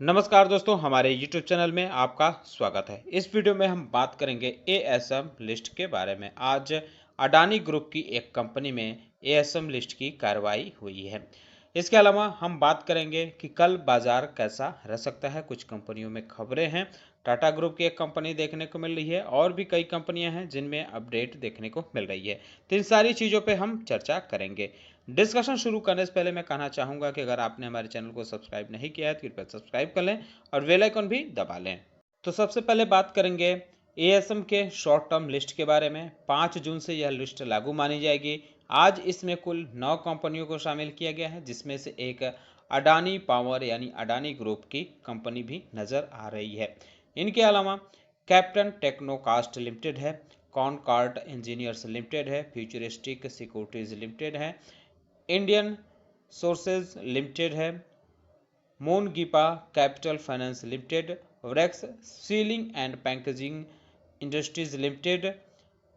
नमस्कार दोस्तों, हमारे YouTube चैनल में आपका स्वागत है। इस वीडियो में हम बात करेंगे एएसएम लिस्ट के बारे में। आज अडानी ग्रुप की एक कंपनी में एएसएम लिस्ट की कार्रवाई हुई है। इसके अलावा हम बात करेंगे कि कल बाजार कैसा रह सकता है। कुछ कंपनियों में खबरें हैं। टाटा ग्रुप की एक कंपनी देखने को मिल रही है और भी कई कंपनियां हैं जिनमें अपडेट देखने को मिल रही है। तो इन सारी चीज़ों पे हम चर्चा करेंगे। डिस्कशन शुरू करने से पहले मैं कहना चाहूँगा कि अगर आपने हमारे चैनल को सब्सक्राइब नहीं किया है तो कृपया सब्सक्राइब कर लें और बेल आइकन भी दबा लें। तो सबसे पहले बात करेंगे एएसएम के शॉर्ट टर्म लिस्ट के बारे में। 5 जून से यह लिस्ट लागू मानी जाएगी। आज इसमें कुल 9 कंपनियों को शामिल किया गया है, जिसमें से एक अडानी पावर यानी अडानी ग्रुप की कंपनी भी नज़र आ रही है। इनके अलावा कैप्टन टेक्नोकास्ट लिमिटेड है, कॉनकॉर्ड इंजीनियर्स लिमिटेड है, फ्यूचरिस्टिक सिक्योरिटीज लिमिटेड है, इंडियन सोर्सेज लिमिटेड है, Mongipa Capital Finance Limited, Varex Sealing and Packaging Industries Limited,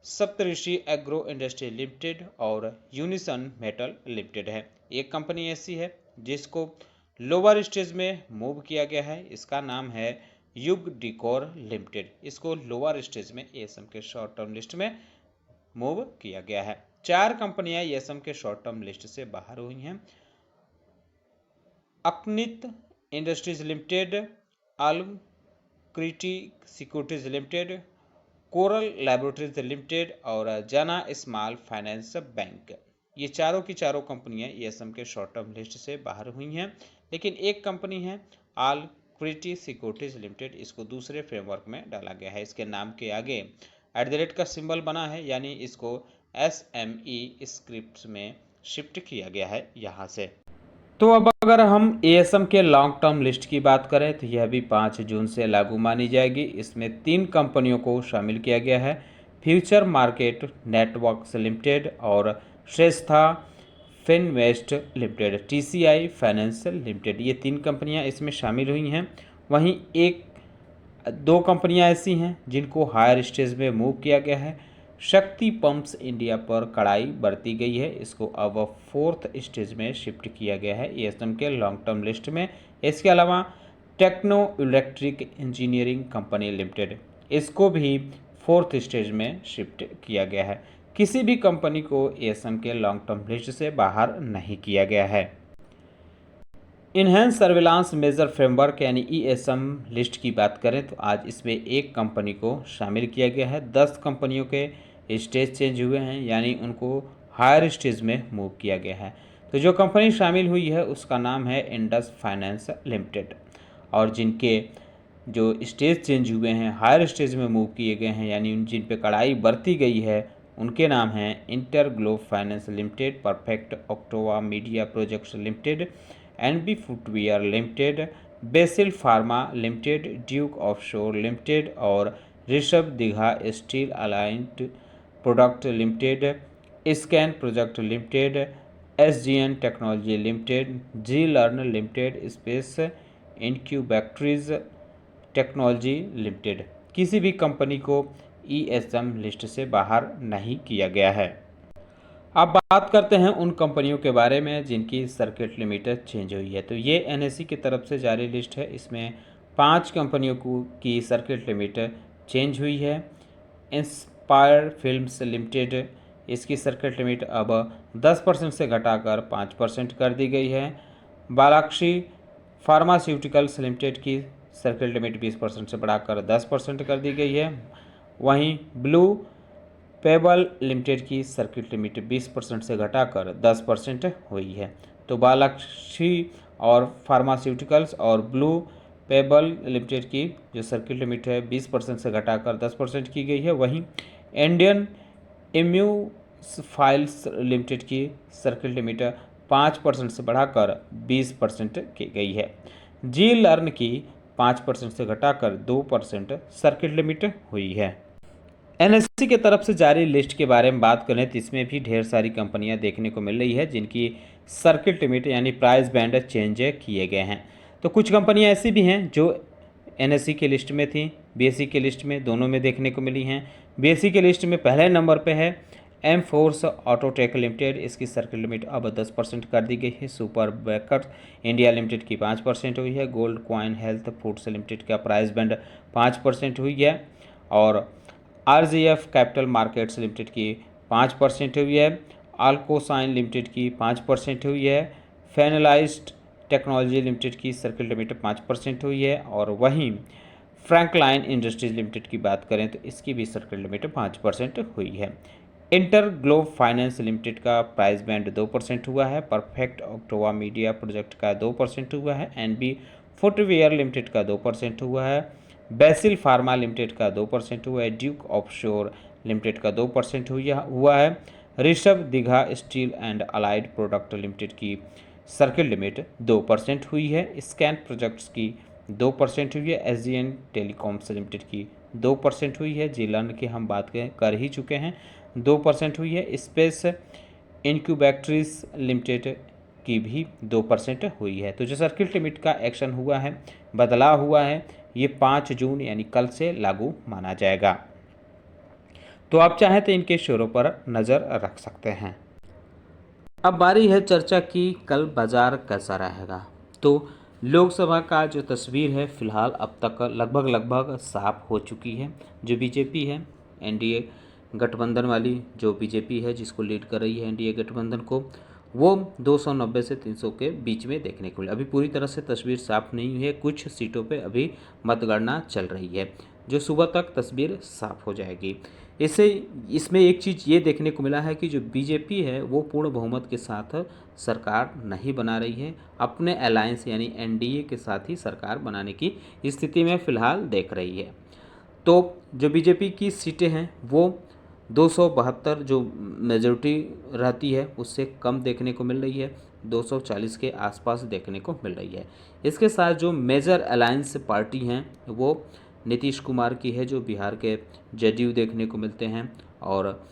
Saptarishi Agro Industry Limited और यूनिसन मेटल लिमिटेड है। एक कंपनी ऐसी है जिसको लोअर स्टेज में मूव किया गया है। इसका नाम है युग डिकोर लिमिटेड। इसको लोअर स्टेज में एएसएम के शॉर्ट टर्म लिस्ट में मूव किया गया है। 4 कंपनियां एएसएम के शॉर्ट टर्म लिस्ट से बाहर हुई हैं। Aknit Industries Limited, Alacrity Securities Limited, Coral Laboratories Limited और जना स्मॉल फाइनेंस बैंक। ये चारों की चारों कंपनियां एएसएम के शॉर्ट टर्म लिस्ट से बाहर हुई हैं, लेकिन एक कंपनी है अलक्रिटी सिक्योरिटीज लिमिटेड। इसको दूसरे फ्रेमवर्क में डाला गया है। इसके नाम के आगे @ का सिंबल बना है, यानी इसको SME स्क्रिप्ट में शिफ्ट किया गया है यहाँ से। तो अब अगर हम एएसएम के लॉन्ग टर्म लिस्ट की बात करें तो यह भी 5 जून से लागू मानी जाएगी। इसमें 3 कंपनियों को शामिल किया गया है, फ्यूचर मार्केट नेटवर्क्स लिमिटेड और Shreshtha Finvest Limited, TCI Finance Limited. ये 3 कंपनियां इसमें शामिल हुई हैं। वहीं 2 कंपनियां ऐसी हैं जिनको हायर स्टेज में मूव किया गया है। शक्ति पंप्स इंडिया पर कड़ाई बरती गई है। इसको अब 4th स्टेज में शिफ्ट किया गया है एएसएम के लॉन्ग टर्म लिस्ट में। इसके अलावा Techno Electric Engineering Company Limited, इसको भी 4th स्टेज में शिफ्ट किया गया है। किसी भी कंपनी को एएसएम के लॉन्ग टर्म लिस्ट से बाहर नहीं किया गया है। इन्हेंस सर्विलांस मेजर फ्रेमवर्क यानी ESM लिस्ट की बात करें तो आज इसमें एक कंपनी को शामिल किया गया है। 10 कंपनियों के स्टेज चेंज हुए हैं, यानी उनको हायर स्टेज में मूव किया गया है। तो जो कंपनी शामिल हुई है उसका नाम है इंडस फाइनेंस लिमिटेड, और जिनके जो स्टेज चेंज हुए हैं, हायर स्टेज में मूव किए गए हैं, यानी जिन पे कड़ाई बरती गई है, उनके नाम हैं InterGlobe Finance Limited, Perfect Octave Media Projects Limited, NB Footwear Limited, Basil Pharma Limited, Duke Offshore Limited और Rishabh Digha Steel Allied Product Limited, Scan Project Limited, SGN Technology Limited, Zee Learn Limited, Space Incubatrics Technology Limited. किसी भी company को ESM list से बाहर नहीं किया गया है। अब बात करते हैं उन कंपनियों के बारे में जिनकी सर्किट लिमिट चेंज हुई है। तो ये NSE की तरफ से जारी लिस्ट है। इसमें 5 कंपनियों की सर्किट लिमिट चेंज हुई है। इंस्पायर फिल्म्स लिमिटेड, इसकी सर्किट लिमिट अब 10% से घटाकर 5% कर दी गई है। बालाक्षी फार्मास्यूटिकल्स लिमिटेड की सर्किट लिमिट 20% से बढ़ाकर 10% कर दी गई है। वहीं ब्लू पेबल लिमिटेड की सर्किट लिमिट 20% से घटाकर 10% हुई है। तो बालाक्षी और फार्मास्यूटिकल्स और ब्लू पेबल लिमिटेड की जो सर्किट लिमिट है 20% से घटाकर 10% की गई है। वहीं इंडियन इम्यूफाइल्स लिमिटेड की सर्किट लिमिट 5% से बढ़ाकर 20% की गई है। जी लर्न की 5% से घटाकर 2% सर्किट लिमिट हुई है। NSE की तरफ से जारी लिस्ट के बारे में बात करें तो इसमें भी ढेर सारी कंपनियां देखने को मिल रही है जिनकी सर्किट लिमिट यानी प्राइस बैंड चेंज किए गए हैं। तो कुछ कंपनियां ऐसी भी हैं जो NSE की लिस्ट में थी, BSE की लिस्ट में, दोनों में देखने को मिली हैं। BSE की लिस्ट में पहले नंबर पे है एम फोर्स ऑटोटेक लिमिटेड, इसकी सर्किल लिमिट अब 10% कर दी गई है। सुपर बेकर्स इंडिया लिमिटेड की 5% हुई है। Gold coin health foods limited का प्राइस बैंड 5% हुई है। और आरजीएफ कैपिटल मार्केट्स लिमिटेड की 5% हुई है। अल्कोसाइन लिमिटेड की 5% हुई है। फेनलाइज्ड टेक्नोलॉजी लिमिटेड की सर्किल लिमिट 5% हुई है। और वहीं फ्रैंकलाइन इंडस्ट्रीज लिमिटेड की बात करें तो इसकी भी सर्किल लिमिट 5% हुई है। इंटर ग्लोब फाइनेंस लिमिटेड का प्राइस बैंड 2% हुआ है। परफेक्ट ऑक्टोवा मीडिया प्रोजेक्ट का 2% हुआ है। एनबी फुटवेयर लिमिटेड का 2% हुआ है। बेसिल फार्मा लिमिटेड का 2% हुआ है। ड्यूक ऑफशोर लिमिटेड का 2% हुआ है। Rishabh Digha steel and allied product limited की सर्किल लिमिट 2% हुई है। स्कैन प्रोजेक्ट्स की 2% हुई है। एसजीएन टेलीकॉम्स लिमिटेड की 2% हुई है। जिलन की हम बात कर ही चुके हैं, 2% हुई है। स्पेस इंक्यूबैक्ट्रीज लिमिटेड की भी 2% हुई है। तो जो सर्किल लिमिट का एक्शन हुआ है, बदलाव हुआ है, ये 5 जून यानी कल से लागू माना जाएगा। तो आप चाहें तो इनके शेयरों पर नज़र रख सकते हैं। अब बारी है चर्चा की कल बाजार कैसा रहेगा। तो लोकसभा का जो तस्वीर है फिलहाल अब तक लगभग साफ हो चुकी है। जो बीजेपी है, एनडीए गठबंधन वाली जो बीजेपी है जिसको लीड कर रही है एनडीए गठबंधन को, वो 290 से 300 के बीच में देखने को मिला। अभी पूरी तरह से तस्वीर साफ नहीं हुई है, कुछ सीटों पे अभी मतगणना चल रही है, जो सुबह तक तस्वीर साफ हो जाएगी। इसमें एक चीज़ ये देखने को मिला है कि जो बीजेपी है वो पूर्ण बहुमत के साथ सरकार नहीं बना रही है, अपने अलायंस यानी एनडीए के साथ ही सरकार बनाने की स्थिति में फ़िलहाल देख रही है। तो जो बीजेपी की सीटें हैं वो 272 जो मेजॉरिटी रहती है उससे कम देखने को मिल रही है, 240 के आसपास देखने को मिल रही है। इसके साथ जो मेजर अलायंस पार्टी हैं वो नीतीश कुमार की है जो बिहार के जेडीयू देखने को मिलते हैं, और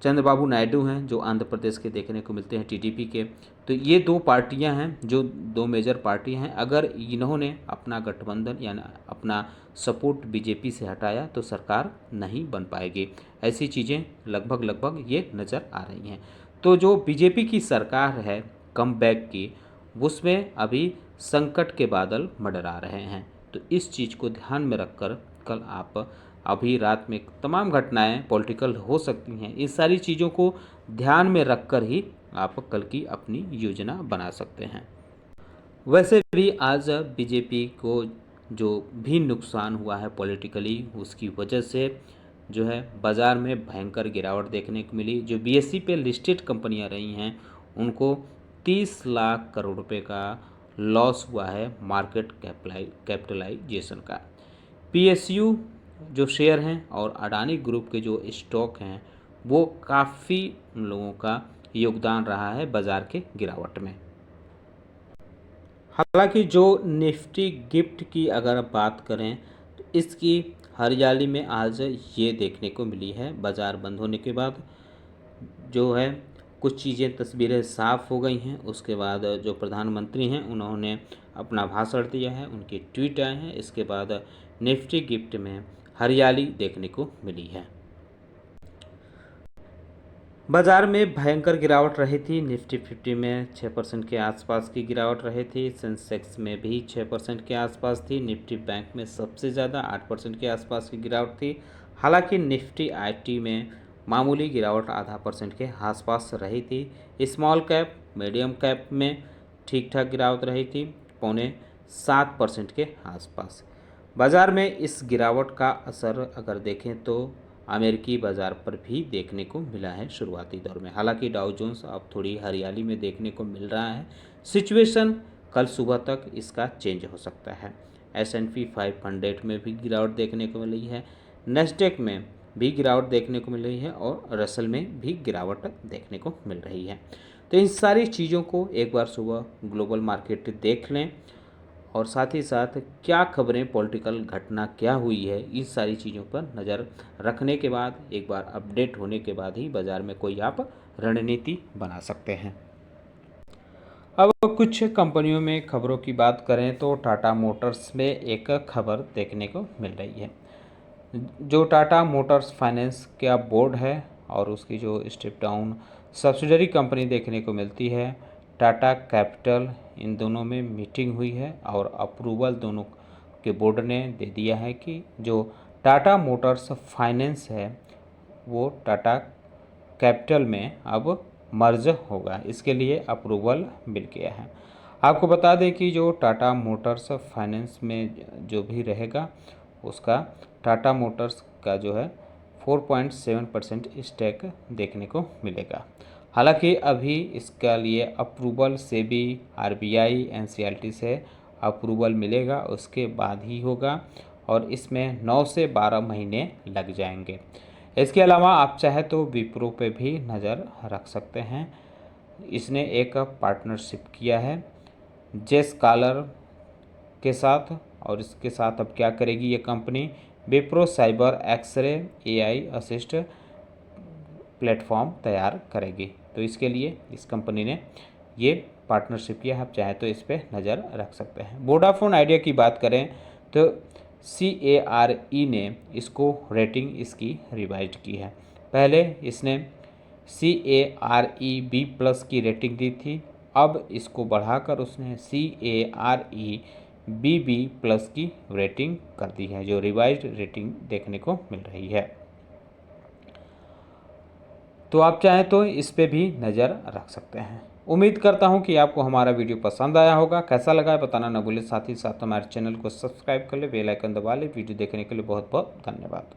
चंद्रबाबू नायडू हैं जो आंध्र प्रदेश के देखने को मिलते हैं टीडीपी के। तो ये दो पार्टियां हैं जो दो मेजर पार्टी हैं। अगर इन्होंने अपना गठबंधन यानी अपना सपोर्ट बीजेपी से हटाया तो सरकार नहीं बन पाएगी। ऐसी चीज़ें लगभग ये नज़र आ रही हैं। तो जो बीजेपी की सरकार है कम बैक की, उसमें अभी संकट के बादल मंडरा रहे हैं। तो इस चीज़ को ध्यान में रखकर कल आप अभी रात में तमाम घटनाएं पॉलिटिकल हो सकती हैं, इस सारी चीज़ों को ध्यान में रखकर ही आप कल की अपनी योजना बना सकते हैं। वैसे भी आज बीजेपी को जो भी नुकसान हुआ है पॉलिटिकली, उसकी वजह से जो है बाज़ार में भयंकर गिरावट देखने को मिली। जो बीएसई पे लिस्टेड कंपनियां रही हैं उनको 30 लाख करोड़ रुपए का लॉस हुआ है मार्केट कैपिटलाइजेशन का। पीएसयू जो शेयर हैं और अडानी ग्रुप के जो स्टॉक हैं वो काफ़ी उन लोगों का योगदान रहा है बाज़ार के गिरावट में। हालांकि जो निफ्टी गिफ्ट की अगर बात करें तो इसकी हरियाली में आज ये देखने को मिली है, बाज़ार बंद होने के बाद जो है कुछ चीज़ें तस्वीरें साफ़ हो गई हैं। उसके बाद जो प्रधानमंत्री हैं उन्होंने अपना भाषण दिया है, उनके ट्वीट आए हैं। इसके बाद निफ्टी गिफ्ट में हरियाली देखने को मिली है। बाजार में भयंकर गिरावट रही थी। निफ्टी 50 में 6% के आसपास की गिरावट रही थी। सेंसेक्स में भी 6% के आसपास थी। निफ्टी बैंक में सबसे ज़्यादा 8% के आसपास की गिरावट थी। हालांकि निफ्टी आईटी में मामूली गिरावट आधा % के आसपास रही थी। स्मॉल कैप मीडियम कैप में ठीक ठाक गिरावट रही थी, 6.25% के आसपास। बाज़ार में इस गिरावट का असर अगर देखें तो अमेरिकी बाज़ार पर भी देखने को मिला है शुरुआती दौर में। हालांकि डाउ जोन्स अब थोड़ी हरियाली में देखने को मिल रहा है। सिचुएशन कल सुबह तक इसका चेंज हो सकता है। S&P 500 में भी गिरावट देखने को मिल रही है, नेस्डेक में भी गिरावट देखने को मिल रही है और रसल में भी गिरावट देखने को मिल रही है। तो इन सारी चीज़ों को एक बार सुबह ग्लोबल मार्केट देख लें और साथ ही साथ क्या खबरें पॉलिटिकल घटना क्या हुई है, इस सारी चीज़ों पर नज़र रखने के बाद एक बार अपडेट होने के बाद ही बाज़ार में कोई आप रणनीति बना सकते हैं। अब कुछ कंपनियों में खबरों की बात करें तो टाटा मोटर्स में एक खबर देखने को मिल रही है। जो टाटा मोटर्स फाइनेंस का बोर्ड है और उसकी जो स्टेप डाउन सब्सिडरी कंपनी देखने को मिलती है टाटा कैपिटल, इन दोनों में मीटिंग हुई है और अप्रूवल दोनों के बोर्ड ने दे दिया है कि जो टाटा मोटर्स फाइनेंस है वो टाटा कैपिटल में अब मर्ज होगा। इसके लिए अप्रूवल मिल गया है। आपको बता दें कि जो टाटा मोटर्स फाइनेंस में जो भी रहेगा उसका टाटा मोटर्स का जो है 4.7% स्टेक देखने को मिलेगा। हालांकि अभी इसका लिए अप्रूवल सेबी, आरबीआई, एनसीएलटी से अप्रूवल मिलेगा, उसके बाद ही होगा और इसमें 9 से 12 महीने लग जाएंगे। इसके अलावा आप चाहे तो विप्रो पे भी नज़र रख सकते हैं। इसने एक पार्टनरशिप किया है जेस कॉलर के साथ और इसके साथ अब क्या करेगी ये company, Wipro cyber x ray AI assist platform तैयार करेगी। तो इसके लिए इस कंपनी ने ये पार्टनरशिप किया है। आप चाहे तो इस पर नज़र रख सकते हैं। वोडाफोन आइडिया की बात करें तो CARE ने इसको रेटिंग इसकी रिवाइज की है। पहले इसने CARE B+ की रेटिंग दी थी, अब इसको बढ़ाकर उसने CARE BB+ की रेटिंग कर दी है, जो रिवाइज्ड रेटिंग देखने को मिल रही है। तो आप चाहें तो इस पे भी नज़र रख सकते हैं। उम्मीद करता हूं कि आपको हमारा वीडियो पसंद आया होगा। कैसा लगा है बताना न भूलें। साथ ही साथ हमारे चैनल को सब्सक्राइब कर ले, बेल आइकन दबा ले। वीडियो देखने के लिए बहुत बहुत धन्यवाद।